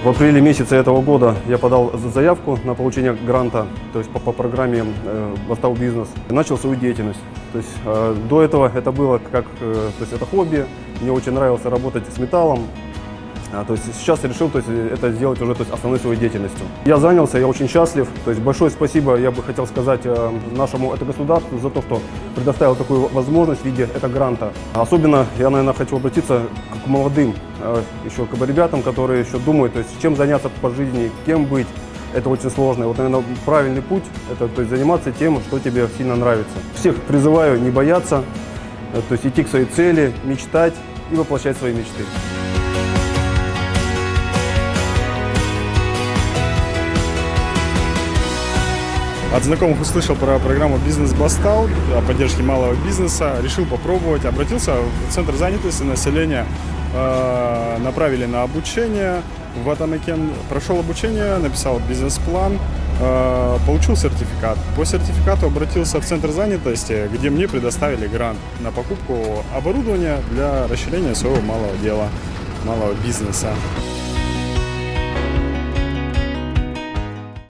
В апреле месяце этого года я подал заявку на получение гранта, то есть по программе «Бастау бизнес». Начал свою деятельность. То есть до этого это было как, то есть это хобби. Мне очень нравилось работать с металлом. То есть сейчас я решил, то есть, это сделать уже, то есть, основной своей деятельностью. Я занялся, я очень счастлив. То есть большое спасибо, я бы хотел сказать, нашему государству за то, что предоставил такую возможность в виде этого гранта. Особенно я, наверное, хочу обратиться к молодым еще к ребятам, которые еще думают, то есть, чем заняться по жизни, кем быть. Это очень сложно. Вот, наверное, правильный путь – это, то есть, заниматься тем, что тебе сильно нравится. Всех призываю не бояться, то есть идти к своей цели, мечтать и воплощать свои мечты. От знакомых услышал про программу «Бизнес Бастау» о поддержке малого бизнеса, решил попробовать, обратился в Центр занятости населения, направили на обучение в Атамекен, прошел обучение, написал бизнес-план, получил сертификат. По сертификату обратился в Центр занятости, где мне предоставили грант на покупку оборудования для расширения своего малого дела, малого бизнеса.